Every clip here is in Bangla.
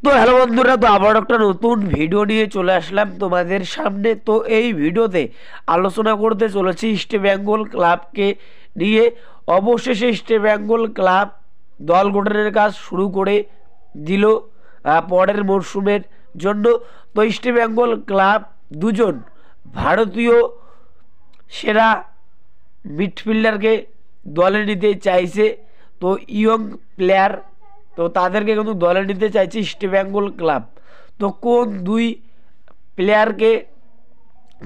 তো হ্যালো বন্ধুরা, তো আবার একটা নতুন ভিডিও নিয়ে চলে আসলাম তোমাদের সামনে। তো এই ভিডিওতে আলোচনা করতে চলেছি ইস্ট বেঙ্গল ক্লাবকে নিয়ে। অবশেষে ইস্ট বেঙ্গল ক্লাব দল গঠনের কাজ শুরু করে দিল পরের মরশুমের জন্য। তো ইস্ট বেঙ্গল ক্লাব দুজন ভারতীয় সেরা মিডফিল্ডারকে দলে নিতে চাইছে। তো ইয়ং প্লেয়ার, তো তাদেরকে কিন্তু দলে নিতে চাইছে ইস্ট বেঙ্গল ক্লাব। তো কোন দুই প্লেয়ারকে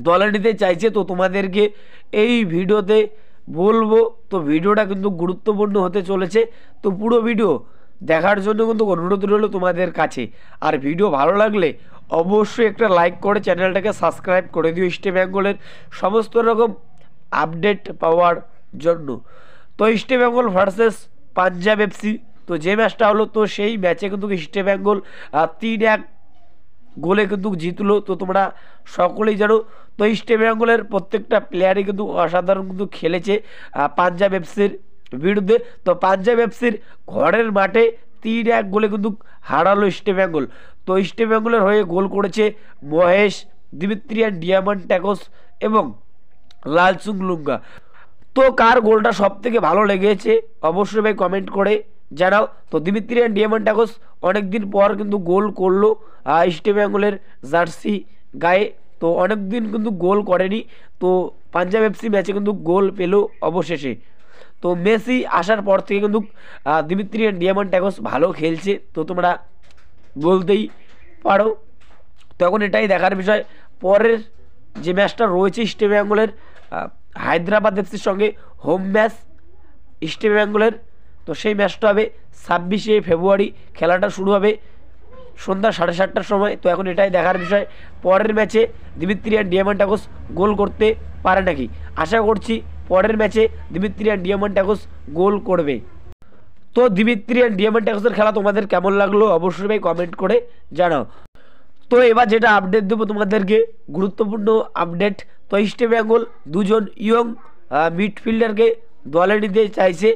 দলে নিতে চাইছে তো তোমাদেরকে এই ভিডিওতে বলবো। তো ভিডিওটা কিন্তু গুরুত্বপূর্ণ হতে চলেছে। তো পুরো ভিডিও দেখার জন্য কিন্তু অনুরোধ রইল তোমাদের কাছে। আর ভিডিও ভালো লাগলে অবশ্যই একটা লাইক করে চ্যানেলটাকে সাবস্ক্রাইব করে দিও ইস্ট বেঙ্গলের সমস্ত রকম আপডেট পাওয়ার জন্য। তো east Bengal versus Punjab FC, তো যে ম্যাচটা হলো, তো সেই ম্যাচে কিন্তু ইস্ট বেঙ্গল 3-1 গোলে কিন্তু জিতলো। তো তোমরা সকলেই জানো। তো ইস্ট বেঙ্গলের প্রত্যেকটা প্লেয়ারই কিন্তু অসাধারণ কিন্তু খেলেছে পাঞ্জাব এফসির বিরুদ্ধে। তো পাঞ্জাব এফসির ঘরের মাঠে 3-1 গোলে কিন্তু হারালো ইস্ট বেঙ্গল। তো ইস্ট বেঙ্গলের হয়ে গোল করেছে মহেশ, দিমিত্রিয়ান ডিয়ামান্টাকোস এবং লালসুং লুঙ্গা। তো কার গোলটা সব থেকে ভালো লেগেছে অবশ্যই ভাই কমেন্ট করে জানাও। তো দিমিত্রিয়ান ডিয়ামান্টাকোস অনেকদিন পর কিন্তু গোল করলো ইস্ট বেঙ্গলের জার্সি গায়ে। তো অনেকদিন কিন্তু গোল করেনি, তো পাঞ্জাব এফসি ম্যাচে কিন্তু গোল পেল অবশেষে। তো মেসি আসার পর থেকে কিন্তু দিমিত্রিয়ান ডিয়ামান্টাকোস ভালো খেলছে, তো তোমরা বলতেই পারো। তখন এটাই দেখার বিষয় পরের যে ম্যাচটা রয়েছে ইস্ট বেঙ্গলের হায়দ্রাবাদ এফসির সঙ্গে হোম ম্যাচ ইস্ট বেঙ্গলের। তো সেই ম্যাচটা হবে 26শে ফেব্রুয়ারি। খেলাটা শুরু হবে সন্ধ্যা 7:30টার সময়। তো এখন এটাই দেখার বিষয় পরের ম্যাচে দিমিত্রিয়ান ডিয়ামান্টাকোস গোল করতে পারে নাকি। আশা করছি পরের ম্যাচে দিমিত্রিয়ান ডিয়ামান্টাকোস গোল করবে। তো দিমিত্রিয়ান ডিয়ামান্টাকোসের খেলা তোমাদের কেমন লাগলো অবশ্যই ভাই কমেন্ট করে জানাও। তো এবার যেটা আপডেট দেবো তোমাদেরকে, গুরুত্বপূর্ণ আপডেট। তো ইস্ট বেঙ্গল দুজন ইয়ং মিডফিল্ডারকে দলে নিতে চাইছে।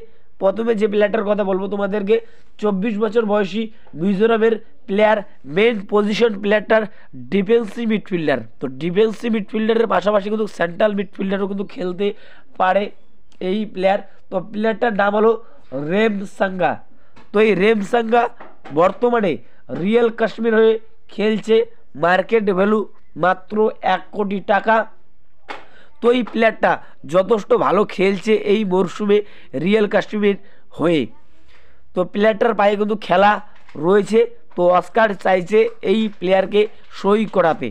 প্রথমে যে প্লেয়ারটার কথা বলবো তোমাদেরকে, 24 বছর বয়সী মিজোরামের প্লেয়ার, মেন পজিশন প্লেয়ারটার ডিফেন্সিভ মিডফিল্ডার। তো ডিফেন্সিভ মিডফিল্ডারের পাশাপাশি কিন্তু সেন্ট্রাল মিডফিল্ডারও কিন্তু খেলতে পারে এই প্লেয়ার। তো প্লেয়ারটার নাম হলো রেমসাঙ্গা। তো এই রেমসাঙ্গা বর্তমানে রিয়েল কাশ্মীর হয়ে খেলছে, মার্কেট ভ্যালু মাত্র 1 কোটি টাকা। তো এই প্লেয়ারটা যথেষ্ট ভালো খেলছে এই মরশুমে রিয়েল কাশ্মীর হয়ে। তো প্লেয়ারটার পায়ে কিন্তু খেলা রয়েছে। তো অস্কার চাইছে এই প্লেয়ারকে সই করাতে।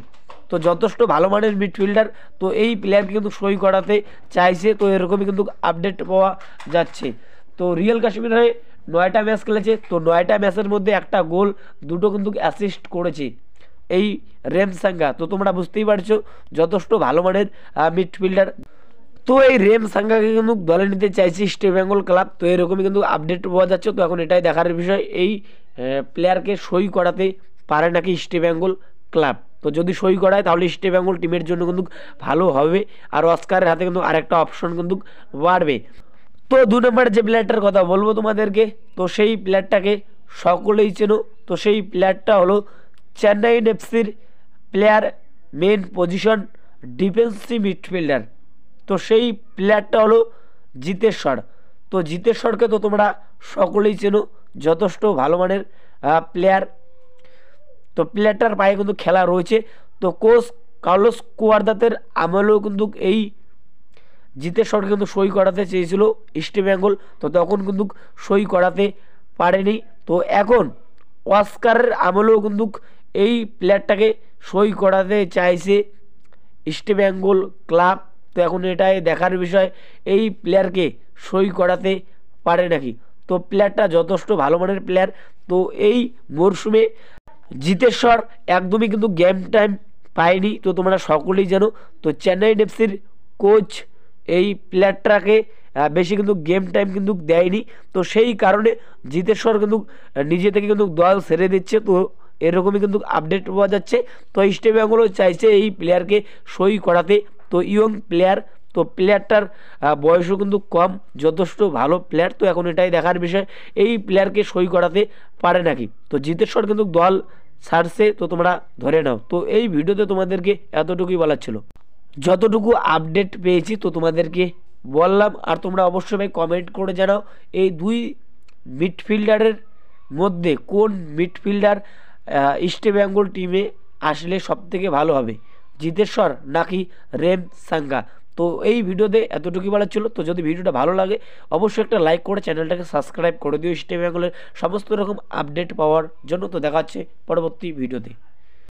তো যথেষ্ট ভালো মানের মিডফিল্ডার, তো এই প্লেয়ারকে কিন্তু সই করাতে চাইছে। তো এরকমই কিন্তু আপডেট পাওয়া যাচ্ছে। তো রিয়েল কাশ্মীর হয়ে 9টা ম্যাচ খেলেছে। তো 9টা ম্যাচের মধ্যে একটা গোল, দুটো কিন্তু অ্যাসিস্ট করেছে এই রেমসাঙ্গা। তো তোমরা বুঝতেই পারছো যথেষ্ট ভালো মানের মিডফিল্ডার। তো এই রেমসাঙ্গাকে কিন্তু দলে নিতে চাইছে ইস্ট বেঙ্গল ক্লাব। তো এরকমই কিন্তু আপডেট পাওয়া যাচ্ছে। তো এখন এটাই দেখার বিষয় এই প্লেয়ারকে সই করাতে পারে নাকি ইস্ট বেঙ্গল ক্লাব। তো যদি সই করায় তাহলে ইস্ট বেঙ্গল টিমের জন্য কিন্তু ভালো হবে, আর অস্কারের হাতে কিন্তু আরেকটা অপশন কিন্তু বাড়বে। তো 2 নম্বর যে প্লেয়ারটার কথা বলবো তোমাদেরকে, তো সেই প্লেয়ারটাকে সকলেই চেনো। তো সেই প্লেয়ারটা হলো চেন্নাই এফসির player, main position defensive midfielder. তো সেই প্লেয়ারটা হলো জিতেশ্বর। তো জিতেশ্বরকে তো তোমরা সকলেই চেনো, যথেষ্ট ভালো মানের প্লেয়ার। তো প্লেয়ারটার পায়ে কিন্তু খেলা রয়েছে। তো কোচ কার্লোস কুয়ারদাতের আমলেও কিন্তু এই জিতেশ্বরকে কিন্তু সই করাতে চেয়েছিল ইস্ট বেঙ্গল, তো তখন কিন্তু সই করাতে পারেনি। তো এখন অস্কারের আমলেও কিন্তু এই প্লেয়ারটাকে সই করাতে চাইছে ইস্ট বেঙ্গল ক্লাব। তো এখন এটাই দেখার বিষয় এই প্লেয়ারকে সই করাতে পারে নাকি। তো প্লেয়ারটা যথেষ্ট ভালো মানের প্লেয়ার। তো এই মরশুমে জিতেশ্বর একদমই কিন্তু গেম টাইম পায়নি, তো তোমরা সকলেই জানো। তো চেন্নাই এফসির কোচ এই প্লেয়ারটাকে বেশি কিন্তু গেম টাইম কিন্তু দেয়নি। তো সেই কারণে জিতেশ্বর কিন্তু নিজে থেকে কিন্তু দল ছেড়ে দিচ্ছে। তো এরকমই কিন্তু আপডেট পাওয়া যাচ্ছে। তো ইস্ট বেঙ্গলও চাইছে এই প্লেয়ারকে সই করাতে। তো ইয়ং প্লেয়ার, তো প্লেয়ারটার বয়সও কিন্তু কম, যথেষ্ট ভালো প্লেয়ার। তো এখন এটাই দেখার বিষয় এই প্লেয়ারকে সই করাতে পারে নাকি। তো জিতেশ্বর কিন্তু দল ছাড়ছে, তো তোমরা ধরে নাও। তো এই ভিডিওতে তোমাদেরকে এতটুকুই বলার ছিল, যতটুকু আপডেট পেয়েছি তো তোমাদেরকে বললাম। আর তোমরা অবশ্যই ভাই কমেন্ট করে জানাও এই দুই মিডফিল্ডারের মধ্যে কোন মিডফিল্ডার ইস্ট বেঙ্গল টিমে আসলে সবথেকে ভালো হবে, জিতেশ্বর নাকি রেম সাঙ্গা। তো এই ভিডিওতে এতটুকুই বলার ছিল। তো যদি ভিডিওটা ভালো লাগে অবশ্যই একটা লাইক করে চ্যানেলটাকে সাবস্ক্রাইব করে দিও ইস্ট বেঙ্গলের সমস্ত রকম আপডেট পাওয়ার জন্য। তো দেখা হচ্ছে পরবর্তী ভিডিওতে।